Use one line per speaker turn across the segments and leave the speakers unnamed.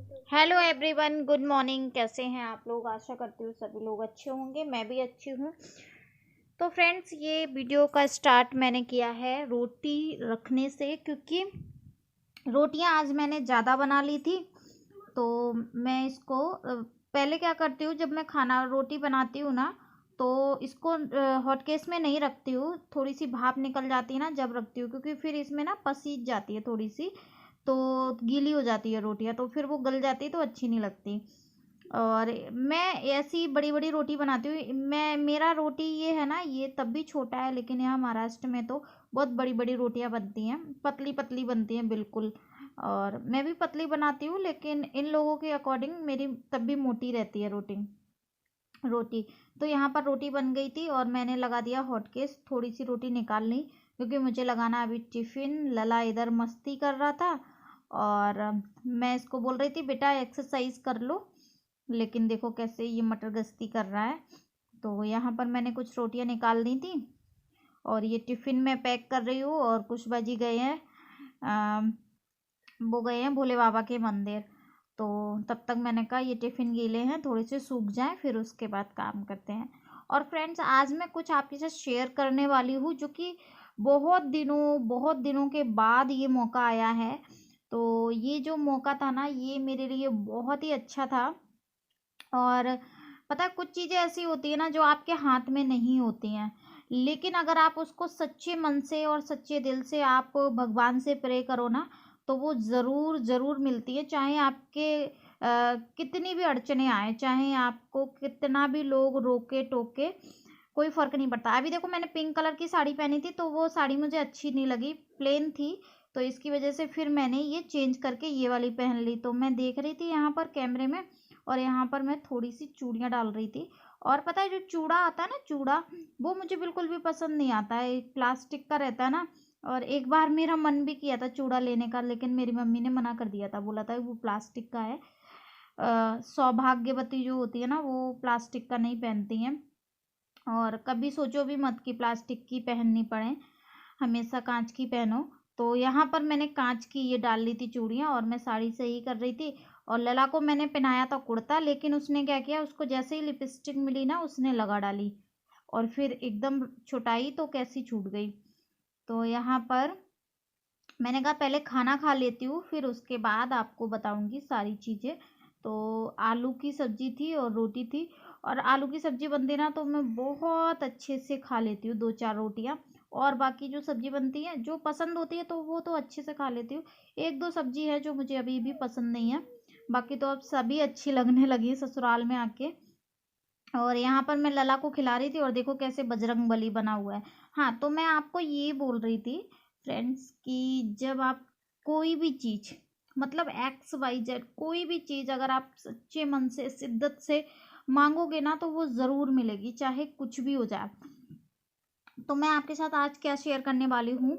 Hello everyone, good morning. कैसे हैं आप लोग? आशा करती हूँ सभी लोग अच्छे होंगे। मैं भी अच्छी हूँ। तो फ्रेंड्स, ये वीडियो का स्टार्ट मैंने किया है रोटी रखने से, क्योंकि रोटियां आज मैंने ज़्यादा बना ली थी। तो मैं इसको पहले क्या करती हूँ, जब मैं खाना रोटी बनाती हूँ ना, तो इसको हॉट केस में नहीं रखती हूँ। थोड़ी सी भाप निकल जाती है ना जब रखती हूँ, क्योंकि फिर इसमें ना पसीज जाती है थोड़ी सी, तो गीली हो जाती है रोटियां, तो फिर वो गल जाती है तो अच्छी नहीं लगती। और मैं ऐसी बड़ी बड़ी रोटी बनाती हूँ। मेरा रोटी ये है ना, ये तब भी छोटा है, लेकिन यहाँ महाराष्ट्र में तो बहुत बड़ी बड़ी रोटियां बनती हैं, पतली पतली बनती हैं बिल्कुल। और मैं भी पतली बनाती हूँ, लेकिन इन लोगों के अकॉर्डिंग मेरी तब भी मोटी रहती है रोटी रोटी। तो यहाँ पर रोटी बन गई थी और मैंने लगा दिया हॉटकेस। थोड़ी सी रोटी निकाल ली, क्योंकि मुझे लगाना अभी टिफ़िन। लला इधर मस्ती कर रहा था और मैं इसको बोल रही थी बेटा एक्सरसाइज कर लो, लेकिन देखो कैसे ये मटर गश्ती कर रहा है। तो यहाँ पर मैंने कुछ रोटियाँ निकाल दी थी और ये टिफ़िन में पैक कर रही हूँ। और कुछ बाजी गए हैं, वो गए हैं भोले बाबा के मंदिर। तो तब तक मैंने कहा ये टिफ़िन गीले हैं, थोड़े से सूख जाएं, फिर उसके बाद काम करते हैं। और फ्रेंड्स, आज मैं कुछ आपके साथ शेयर करने वाली हूँ, जो कि बहुत दिनों के बाद ये मौका आया है। तो ये जो मौका था ना, ये मेरे लिए बहुत ही अच्छा था। और पता है, कुछ चीज़ें ऐसी होती है ना जो आपके हाथ में नहीं होती हैं, लेकिन अगर आप उसको सच्चे मन से और सच्चे दिल से आप भगवान से प्रे करो ना, तो वो ज़रूर ज़रूर मिलती है। चाहे आपके कितनी भी अड़चने आए, चाहे आपको कितना भी लोग रोके टोके, कोई फ़र्क नहीं पड़ता। अभी देखो, मैंने पिंक कलर की साड़ी पहनी थी, तो वो साड़ी मुझे अच्छी नहीं लगी, प्लेन थी। तो इसकी वजह से फिर मैंने ये चेंज करके ये वाली पहन ली। तो मैं देख रही थी यहाँ पर कैमरे में, और यहाँ पर मैं थोड़ी सी चूड़ियाँ डाल रही थी। और पता है, जो चूड़ा आता है ना, चूड़ा, वो मुझे बिल्कुल भी पसंद नहीं आता है। एक प्लास्टिक का रहता है ना। और एक बार मेरा मन भी किया था चूड़ा लेने का, लेकिन मेरी मम्मी ने मना कर दिया था, बोला था वो प्लास्टिक का है। सौभाग्यवती जो होती है ना, वो प्लास्टिक का नहीं पहनती हैं। और कभी सोचो भी मत कि प्लास्टिक की पहननी पड़े, हमेशा कांच की पहनो। तो यहाँ पर मैंने कांच की ये डाल ली थी चूड़ियाँ, और मैं साड़ी से ही कर रही थी। और लला को मैंने पहनाया था कुर्ता, लेकिन उसने क्या किया, उसको जैसे ही लिपस्टिक मिली ना, उसने लगा डाली, और फिर एकदम छुटाई तो कैसी छूट गई। तो यहाँ पर मैंने कहा पहले खाना खा लेती हूँ, फिर उसके बाद आपको बताऊंगी सारी चीज़ें। तो आलू की सब्जी थी और रोटी थी। और आलू की सब्जी बनती ना, तो मैं बहुत अच्छे से खा लेती हूँ 2-4 रोटियाँ। और बाकी जो सब्जी बनती है, जो पसंद होती है, तो वो तो अच्छे से खा लेती हूँ। 1-2 सब्जी है जो मुझे अभी भी पसंद नहीं है, बाकी तो अब सभी अच्छी लगने लगी है ससुराल में आके। और यहाँ पर मैं लला को खिला रही थी, और देखो कैसे बजरंग बली बना हुआ है। हाँ, तो मैं आपको ये बोल रही थी फ्रेंड्स, कि जब आप कोई भी चीज़, मतलब एक्स वाई जेड कोई भी चीज़, अगर आप सच्चे मन से शिद्दत से मांगोगे ना, तो वो ज़रूर मिलेगी, चाहे कुछ भी हो जाए। तो मैं आपके साथ आज क्या शेयर करने वाली हूँ,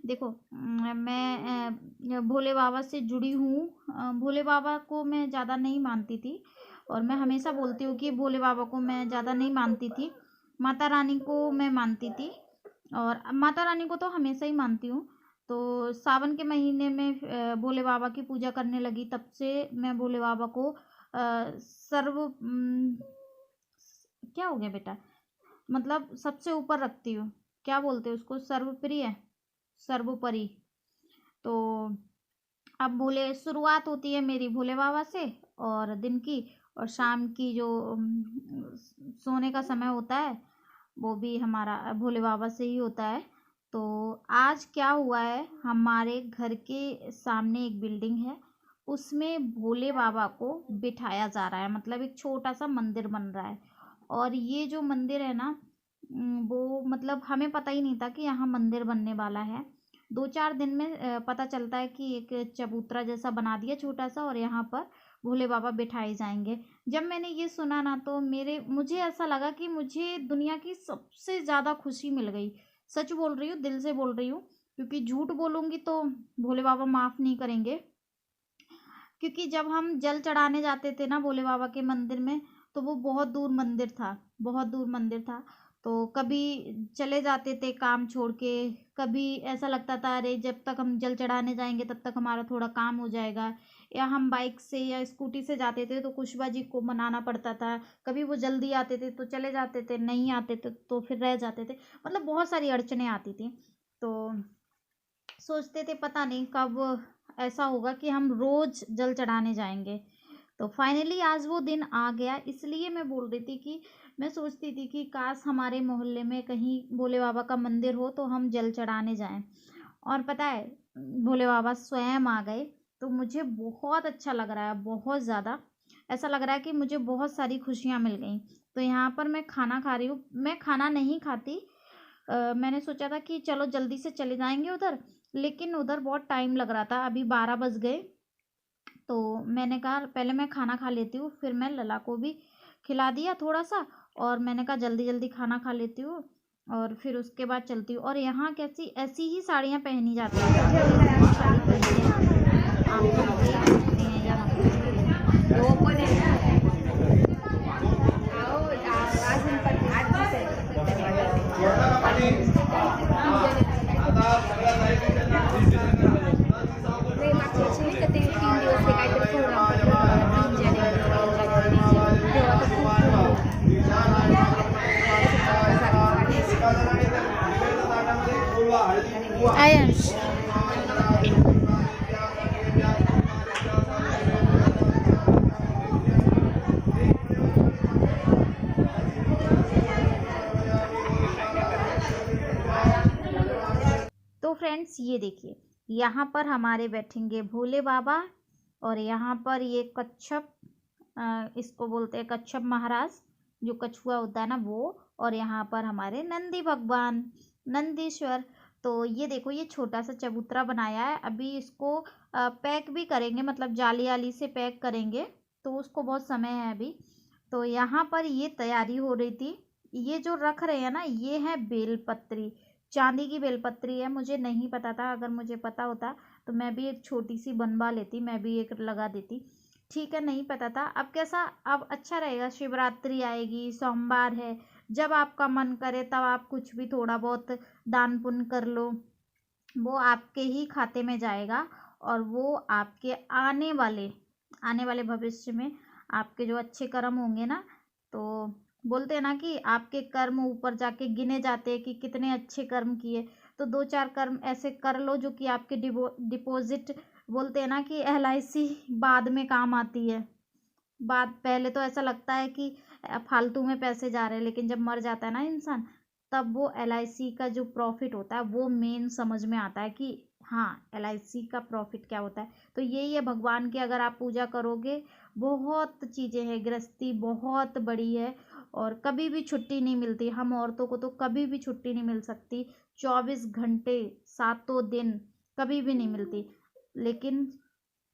देखो, मैं भोले बाबा से जुड़ी हूँ। भोले बाबा को मैं ज़्यादा नहीं मानती थी, और मैं हमेशा बोलती हूँ कि भोले बाबा को मैं ज़्यादा नहीं मानती थी, माता रानी को मैं मानती थी। और माता रानी को तो हमेशा ही मानती हूँ। तो सावन के महीने में भोले बाबा की पूजा करने लगी, तब से मैं भोले बाबा को क्या हो गया बेटा, मतलब सबसे ऊपर रखती हूँ। क्या बोलते हैं उसको, सर्वप्रिय, सर्वोपरि। तो अब भोले शुरुआत होती है मेरी भोले बाबा से, और दिन की, और शाम की जो सोने का समय होता है, वो भी हमारा भोले बाबा से ही होता है। तो आज क्या हुआ है, हमारे घर के सामने एक बिल्डिंग है, उसमें भोले बाबा को बिठाया जा रहा है, मतलब एक छोटा सा मंदिर बन रहा है। और ये जो मंदिर है ना, वो मतलब हमें पता ही नहीं था कि यहाँ मंदिर बनने वाला है। 2-4 दिन में पता चलता है कि एक चबूतरा जैसा बना दिया छोटा सा, और यहाँ पर भोले बाबा बिठाए जाएंगे। जब मैंने ये सुना ना, तो मुझे ऐसा लगा कि मुझे दुनिया की सबसे ज़्यादा खुशी मिल गई। सच बोल रही हूँ, दिल से बोल रही हूँ, क्योंकि झूठ बोलूँगी तो भोले बाबा माफ़ नहीं करेंगे। क्योंकि जब हम जल चढ़ाने जाते थे ना भोले बाबा के मंदिर में, तो वो बहुत दूर मंदिर था, बहुत दूर मंदिर था। तो कभी चले जाते थे काम छोड़ के, कभी ऐसा लगता था अरे जब तक हम जल चढ़ाने जाएंगे तब तक हमारा थोड़ा काम हो जाएगा, या हम बाइक से या स्कूटी से जाते थे तो कुशबा जी को मनाना पड़ता था। कभी वो जल्दी आते थे तो चले जाते थे, नहीं आते थे तो फिर रह जाते थे। मतलब बहुत सारी अड़चनें आती थी। तो सोचते थे पता नहीं कब ऐसा होगा कि हम रोज़ जल चढ़ाने जाएंगे। तो फाइनली आज वो दिन आ गया। इसलिए मैं बोल रही थी कि मैं सोचती थी कि काश हमारे मोहल्ले में कहीं भोले बाबा का मंदिर हो तो हम जल चढ़ाने जाएं। और पता है भोले बाबा स्वयं आ गए। तो मुझे बहुत अच्छा लग रहा है, बहुत ज़्यादा ऐसा लग रहा है कि मुझे बहुत सारी खुशियाँ मिल गई। तो यहाँ पर मैं खाना खा रही हूँ। मैं खाना नहीं खाती। मैंने सोचा था कि चलो जल्दी से चले जाएंगे उधर, लेकिन उधर बहुत टाइम लग रहा था। अभी 12 बज गए। तो मैंने कहा पहले मैं खाना खा लेती हूँ, फिर मैं लला को भी खिला दिया थोड़ा सा। और मैंने कहा जल्दी जल्दी खाना खा लेती हूँ और फिर उसके बाद चलती हूँ। और यहाँ कैसी ऐसी ही साड़ियाँ पहनी जाती हैं, ऐसी साड़ी पहनते हैं, आप लोग देख सकते हैं यहाँ
नाही मागच्या वर्षी नाही का ते 3 दिवस ते काहीतरी प्रोग्राम पडला होता 3 जानेवारी 3 जानेवारी तेव्हा तर खूप
आयंश। तो फ्रेंड्स ये देखिए, यहाँ पर हमारे बैठेंगे भोले बाबा और यहाँ पर ये कच्छप, इसको बोलते हैं कच्छप महाराज, जो कछुआ होता है ना वो। और यहाँ पर हमारे नंदी भगवान, नंदीश्वर। तो ये देखो ये छोटा सा चबूतरा बनाया है। अभी इसको पैक भी करेंगे, मतलब जाली आली से पैक करेंगे। तो उसको बहुत समय है अभी। तो यहाँ पर ये तैयारी हो रही थी। ये जो रख रहे हैं ना, ये है बेलपत्री, चांदी की बेलपत्री है। मुझे नहीं पता था, अगर मुझे पता होता तो मैं भी एक छोटी सी बनवा लेती, मैं भी एक लगा देती। ठीक है, नहीं पता था। अब कैसा, अब अच्छा रहेगा, शिवरात्रि आएगी, सोमवार है, जब आपका मन करे तब आप कुछ भी थोड़ा बहुत दान पुण्य कर लो। वो आपके ही खाते में जाएगा और वो आपके आने वाले भविष्य में आपके जो अच्छे कर्म होंगे ना, तो बोलते हैं ना कि आपके कर्म ऊपर जाके गिने जाते हैं कि कितने अच्छे कर्म किए। तो 2-4 कर्म ऐसे कर लो जो कि आपके डिपॉजिट, बोलते हैं ना कि LIC बाद में काम आती है। बाद पहले तो ऐसा लगता है कि फालतू में पैसे जा रहे हैं, लेकिन जब मर जाता है ना इंसान, तब वो LIC का जो प्रॉफिट होता है वो मेन समझ में आता है कि हाँ LIC का प्रॉफिट क्या होता है। तो यही है भगवान की अगर आप पूजा करोगे, बहुत चीज़ें हैं, गृहस्थी बहुत बड़ी है और कभी भी छुट्टी नहीं मिलती। हम औरतों को तो कभी भी छुट्टी नहीं मिल सकती, 24 घंटे 7 दिन कभी भी नहीं मिलती। लेकिन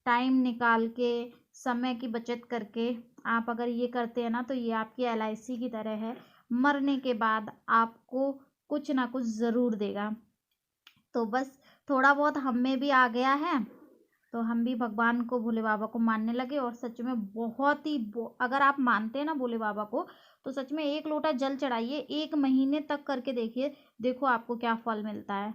टाइम निकाल के, समय की बचत करके आप अगर ये करते हैं ना, तो ये आपकी LIC की तरह है, मरने के बाद आपको कुछ ना कुछ ज़रूर देगा। तो बस थोड़ा बहुत हम में भी आ गया है, तो हम भी भगवान को, भोले बाबा को मानने लगे। और सच में बहुत ही अगर आप मानते हैं ना भोले बाबा को, तो सच में 1 लोटा जल चढ़ाइए, 1 महीने तक करके देखिए, देखो आपको क्या फल मिलता है।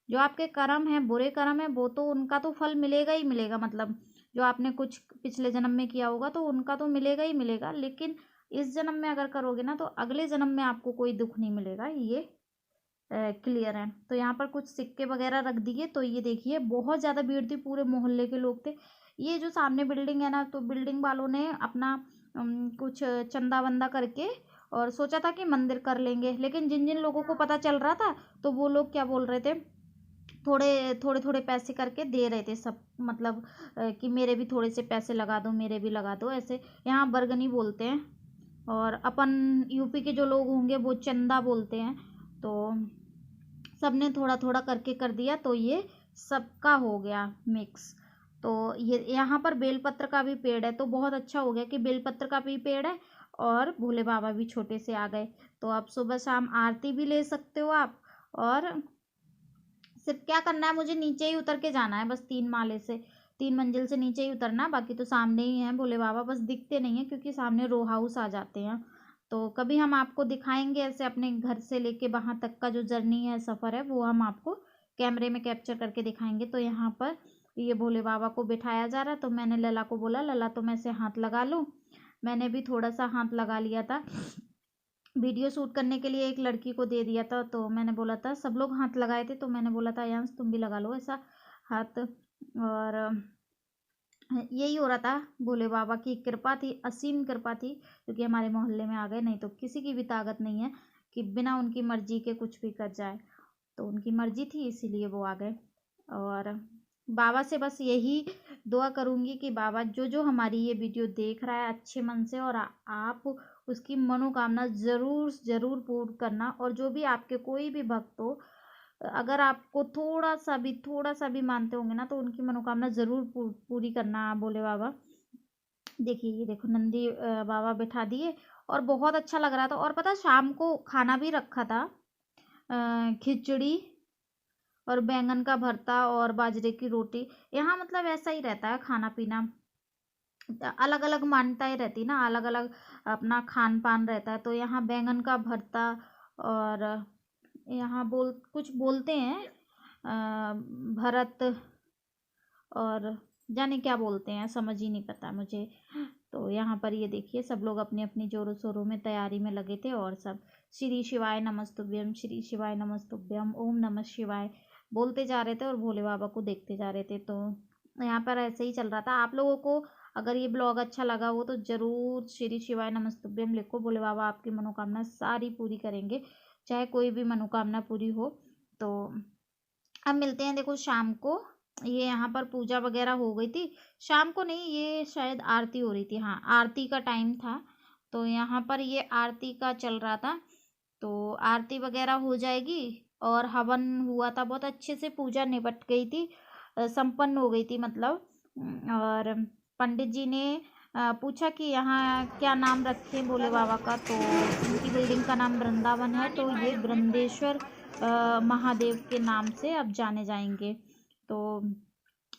जो आपके कर्म हैं, बुरे कर्म हैं, वो तो उनका तो फल मिलेगा ही मिलेगा। मतलब जो आपने कुछ पिछले जन्म में किया होगा तो उनका तो मिलेगा ही मिलेगा, लेकिन इस जन्म में अगर करोगे ना तो अगले जन्म में आपको कोई दुख नहीं मिलेगा। ये क्लियर है। तो यहाँ पर कुछ सिक्के वगैरह रख दिए। तो ये देखिए बहुत ज़्यादा भीड़ थी, पूरे मोहल्ले के लोग थे। ये जो सामने बिल्डिंग है ना, तो बिल्डिंग वालों ने अपना कुछ चंदा वंदा करके और सोचा था कि मंदिर कर लेंगे, लेकिन जिन जिन लोगों को पता चल रहा था तो वो लोग क्या बोल रहे थे, थोड़े थोड़े पैसे करके दे रहे थे सब। मतलब कि मेरे भी थोड़े से पैसे लगा दो, मेरे भी लगा दो, ऐसे यहाँ बरगनी बोलते हैं। और अपन यूपी के जो लोग होंगे वो चंदा बोलते हैं। तो सबने थोड़ा थोड़ा करके कर दिया, तो ये सबका हो गया मिक्स। तो ये यहाँ पर बेलपत्र का भी पेड़ है, तो बहुत अच्छा हो गया कि बेलपत्र का भी पेड़ है और भोले बाबा भी छोटे से आ गए। तो आप सुबह शाम आरती भी ले सकते हो आप। और सिर्फ क्या करना है, मुझे नीचे ही उतर के जाना है बस, 3 माले से, 3 मंजिल से नीचे ही उतरना। बाकी तो सामने ही हैं भोले बाबा, बस दिखते नहीं हैं क्योंकि सामने रो हाउस आ जाते हैं। तो कभी हम आपको दिखाएंगे ऐसे अपने घर से लेके वहाँ तक का जो जर्नी है, सफ़र है, वो हम आपको कैमरे में कैप्चर करके दिखाएंगे। तो यहाँ पर ये भोले बाबा को बिठाया जा रहा। तो मैंने लला को बोला, लला तुम ऐसे हाथ लगा लो। मैंने भी थोड़ा सा हाथ लगा लिया था, वीडियो शूट करने के लिए एक लड़की को दे दिया था। तो मैंने बोला था, सब लोग हाथ लगाए थे, तो मैंने बोला था यांश तुम भी लगा लो ऐसा हाथ। और यही हो रहा था, भोले बाबा की कृपा थी, असीम कृपा थी, क्योंकि हमारे मोहल्ले में आ गए। नहीं तो किसी की भी ताकत नहीं है कि बिना उनकी मर्जी के कुछ भी कर जाए। तो उनकी मर्जी थी, इसीलिए वो आ गए। और बाबा से बस यही दुआ करूँगी कि बाबा जो जो हमारी ये वीडियो देख रहा है अच्छे मन से, और आप उसकी मनोकामना ज़रूर ज़रूर पूर्ण करना। और जो भी आपके कोई भी भक्त हो, अगर आपको थोड़ा सा भी मानते होंगे ना, तो उनकी मनोकामना ज़रूर पूरी करना भोले बाबा। देखिए ये देखो नंदी बाबा बिठा दिए, और बहुत अच्छा लग रहा था। और पता शाम को खाना भी रखा था, खिचड़ी और बैंगन का भरता और बाजरे की रोटी। यहाँ मतलब ऐसा ही रहता है खाना पीना, अलग अलग मान्यताएं रहती ना, अलग अलग अपना खान पान रहता है। तो यहाँ बैंगन का भरता, और यहाँ कुछ बोलते हैं भरत, और जाने क्या बोलते हैं, समझ ही नहीं पता मुझे। तो यहाँ पर ये देखिए सब लोग अपनी अपनी जोरों शोरों में तैयारी में लगे थे, और सब श्री शिवाय नमस्तुभ्यम, श्री शिवाय नमस्तुभ्यम, ओम नमः शिवाय बोलते जा रहे थे, और भोले बाबा को देखते जा रहे थे। तो यहाँ पर ऐसे ही चल रहा था। आप लोगों को अगर ये ब्लॉग अच्छा लगा हो तो ज़रूर श्री शिवाय नमस्तुभ्यम लिखो। भोले बाबा आपकी मनोकामना सारी पूरी करेंगे, चाहे कोई भी मनोकामना पूरी हो। तो अब मिलते हैं, देखो शाम को ये यहाँ पर पूजा वगैरह हो गई थी। शाम को नहीं, ये शायद आरती हो रही थी, हाँ आरती का टाइम था। तो यहाँ पर ये आरती का चल रहा था, तो आरती वगैरह हो जाएगी। और हवन हुआ था, बहुत अच्छे से पूजा निपट गई थी, संपन्न हो गई थी मतलब। और पंडित जी ने पूछा कि यहाँ क्या नाम रखें भोले बाबा का। तो इनकी बिल्डिंग का नाम वृंदावन है, तो ये वृंदेश्वर महादेव के नाम से अब जाने जाएंगे। तो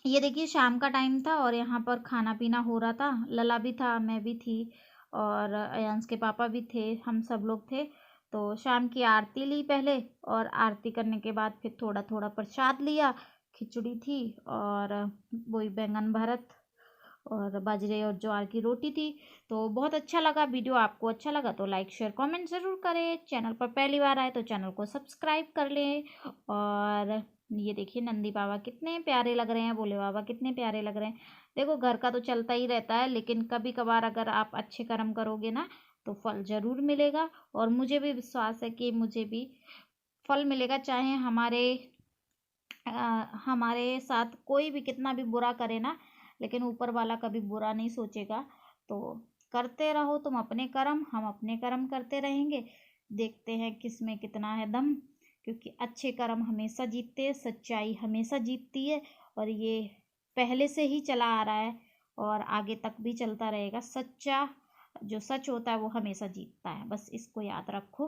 ये देखिए शाम का टाइम था, और यहाँ पर खाना पीना हो रहा था। लला भी था, मैं भी थी, और अयांश के पापा भी थे, हम सब लोग थे। तो शाम की आरती ली पहले, और आरती करने के बाद फिर थोड़ा थोड़ा प्रसाद लिया। खिचड़ी थी, और वही बैंगन भरत और बाजरे और ज्वार की रोटी थी। तो बहुत अच्छा लगा। वीडियो आपको अच्छा लगा तो लाइक शेयर कमेंट ज़रूर करें। चैनल पर पहली बार आए तो चैनल को सब्सक्राइब कर लें। और ये देखिए नंदी बाबा कितने प्यारे लग रहे हैं, भोले बाबा कितने प्यारे लग रहे हैं। देखो घर का तो चलता ही रहता है, लेकिन कभी कभार अगर आप अच्छे कर्म करोगे ना तो फल ज़रूर मिलेगा। और मुझे भी विश्वास है कि मुझे भी फल मिलेगा, चाहे हमारे साथ कोई भी कितना भी बुरा करे ना, लेकिन ऊपर वाला कभी बुरा नहीं सोचेगा। तो करते रहो तुम अपने कर्म, हम अपने कर्म करते रहेंगे। देखते हैं किस में कितना है दम, क्योंकि अच्छे कर्म हमेशा जीतते हैं, सच्चाई हमेशा जीतती है। और ये पहले से ही चला आ रहा है, और आगे तक भी चलता रहेगा। सच्चा जो सच होता है वो हमेशा जीतता है, बस इसको याद रखो।